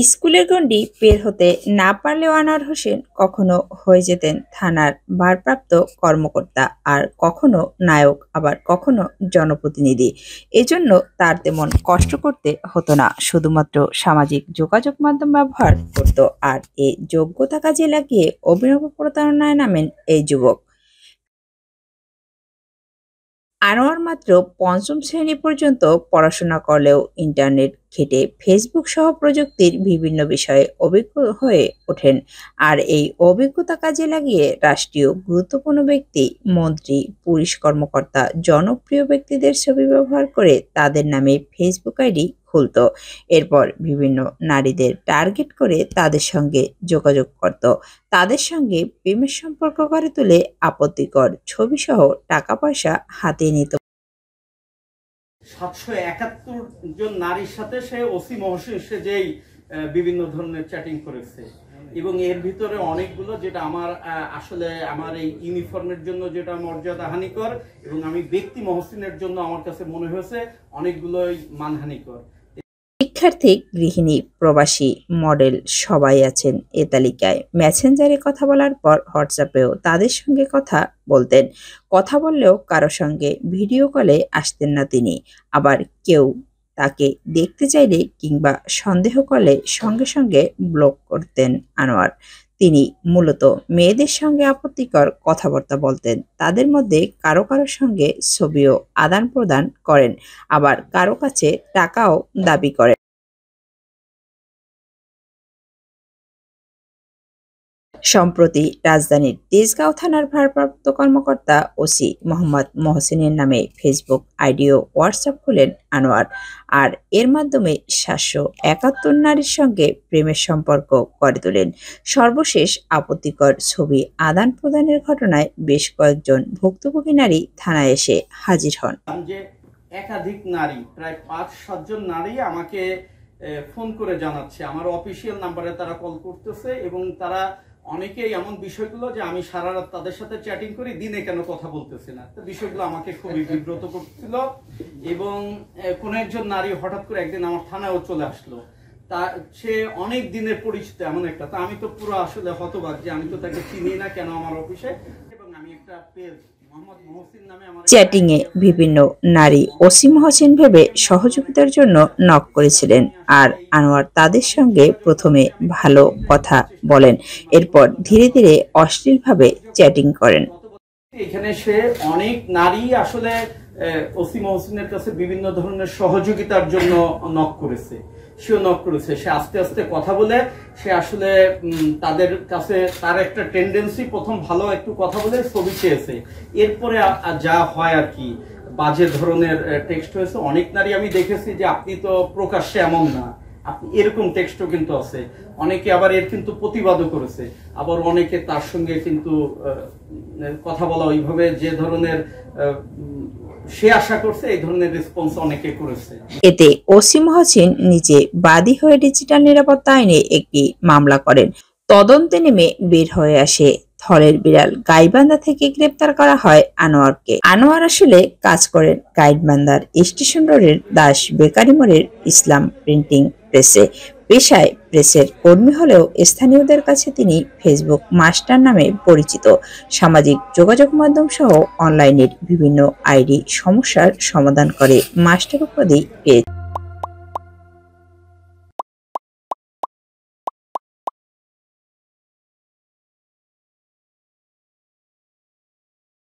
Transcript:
স্কুলের গণ্ডি পের হতে না পারলেও আনোয়ার হোসেন কখনো হয়ে যেতেন থানার ভারপ্রাপ্ত কর্মকর্তা, আর কখনো নায়ক, আবার কখনো জনপ্রতিনিধি। এজন্য তার তেমন কষ্ট করতে হতো না, শুধুমাত্র সামাজিক যোগাযোগ মাধ্যম ব্যবহার করত। আর এই যোগ্যতা কাজে লাগিয়ে অভিনব প্রতারণায় নামেন এই যুবক। আনোয়ার মাত্র পঞ্চম শ্রেণী পর্যন্ত পড়াশোনা করলেও ইন্টারনেট ঘেঁটে ফেসবুক সহ প্রযুক্তির বিভিন্ন বিষয়ে অভিজ্ঞ হয়ে ওঠেন। আর এই অভিজ্ঞতা কাজে লাগিয়ে রাষ্ট্রীয় গুরুত্বপূর্ণ ব্যক্তি, মন্ত্রী, পুলিশ কর্মকর্তা, জনপ্রিয় ব্যক্তিদের ছবি ব্যবহার করে তাদের নামে ফেসবুক আইডি খুলত। এরপর বিভিন্ন নারীদের টার্গেট করে তাদের সঙ্গে যোগাযোগ করত, তাদের সঙ্গে প্রেমের সম্পর্ক গড়ে তুলে আপত্তিকর ছবিসহ টাকা পয়সা হাতিয়ে নিত। 771 জন নারীর সাথে সে ওসি মহসিন সে যেই বিভিন্ন ধরনের চ্যাটিং করেছে, এবং এর ভিতরে অনেকগুলো যেটা আমার আসলে আমার এই ইউনিফর্মের জন্য যেটা মর্যাদা হানিকর, এবং আমি ব্যক্তি মহসিনের জন্য আমার কাছে মনে হয়েছে অনেকগুলোই মানহানিকর। শিক্ষার্থী, গৃহিণী, প্রবাসী, মডেল সবাই আছেন এ তালিকায়। মেসেঞ্জারে কথা বলার পর হোয়াটসঅ্যাপেও তাদের সঙ্গে কথা বলতেন। কথা বললেও কারো সঙ্গে ভিডিও কলে আসতেন না তিনি। আবার কেউ তাকে দেখতে চাইলে কিংবা সন্দেহ করলে সঙ্গে সঙ্গে ব্লক করতেন আনোয়ার। তিনি মূলত মেয়েদের সঙ্গে আপত্তিকর কথাবার্তা বলতেন, তাদের মধ্যে কারো কারো সঙ্গে ছবিও আদান প্রদান করেন, আবার কারো কাছে টাকাও দাবি করেন। সম্প্রতি রাজধানীর তেজগাঁও থানার ভারপ্রাপ্ত কর্মকর্তা ওসি মোহাম্মদ মহসিনের নামে ফেসবুক আইডি ও হোয়াটসঅ্যাপ খুলেন আনোয়ার। আর এর মাধ্যমে 771 নারীর সঙ্গে প্রেমের সম্পর্ক গড়ে তোলেন। সর্বশেষ আপত্তিকর ছবি আদান প্রদানের ঘটনায় বেশ কয়েকজন ভুক্তভোগী নারী থানায় এসে হাজির হন। যে একাধিক নারী, প্রায় 5-7 জন নারী আমাকে ফোন করে জানাচ্ছে, আমার অফিসিয়াল নাম্বারে তারা কল করতেছে, এবং তারা অনেকেই এমন বিষয়গুলো যে আমি সারা রাত তাদের সাথে চ্যাটিং করি, দিনে কেন কথা বলতেছি না, তো বিষয়গুলো আমাকে খুবই বিব্রত করছিল। এবং কোন একজন নারী হঠাৎ করে একদিন আমার থানায়ও চলে আসলো। তা সে অনেক দিনের পরিচিত এমন একটা, তা আমি তো পুরো আসলে হতবাক যে আমি তো তাকে চিনি না কেন আমার অফিসে। এবং আমি একটা পেজ চ্যাটিং এ বিভিন্ন নারী ওসি মহসিন ভেবে সহযোগিতার জন্য নক করেছিলেন, আর আনোয়ার তাদের সঙ্গে প্রথমে ভালো কথা বলেন, এরপর ধীরে ধীরে অশ্লীলভাবে চ্যাটিং করেন। এখানে সে অনেক নারী আসলে ওসি মহসিনের কাছে বিভিন্ন ধরনের সহযোগিতার জন্য নক করেছে, সেও নক করেছে। সে আস্তে আস্তে কথা বলে সে আসলে তাদের কাছে তার একটা টেন্ডেন্সি, প্রথম ভালো একটু কথা বলে ছবি চেয়েছে, এরপরে যা হয় আর কি বাজে ধরনের টেক্সট হয়েছে। অনেক নারী আমি দেখেছি যে আপনি তো প্রকাশ্যে এমন না, আপনি এরকম টেক্সটও কিন্তু আছে। অনেকে আবার এর কিন্তু প্রতিবাদও করেছে, আবার অনেকে তার সঙ্গে কিন্তু কথা বলা ওইভাবে যে ধরনের সে আশা করছে এই ধরনের রেসপন্স অনেকে করেছে। এতে ওসি মহসিন নিজে বাদী হয়ে ডিজিটাল নিরাপত্তা আইনে একটি মামলা করেন। তদন্তে নেমে বের হয়ে আসে থলের বিড়াল গাইবান্ধা থেকে গ্রেপ্তার করা হয় আনোয়ারকে। আনোয়ার আসলে কাজ করেন গাইবান্ধার স্টেশন রোডের দাস বেকারি মোড়ের ইসলাম প্রিন্টিং প্রেসে। পেশায় প্রেসের কর্মী হলেও স্থানীয়দের কাছে তিনি ফেসবুক মাস্টার নামে পরিচিত। সামাজিক যোগাযোগ মাধ্যম সহ অনলাইনের বিভিন্ন আইডি সমস্যার সমাধান করে মাস্টার উপাধি পেয়েছে।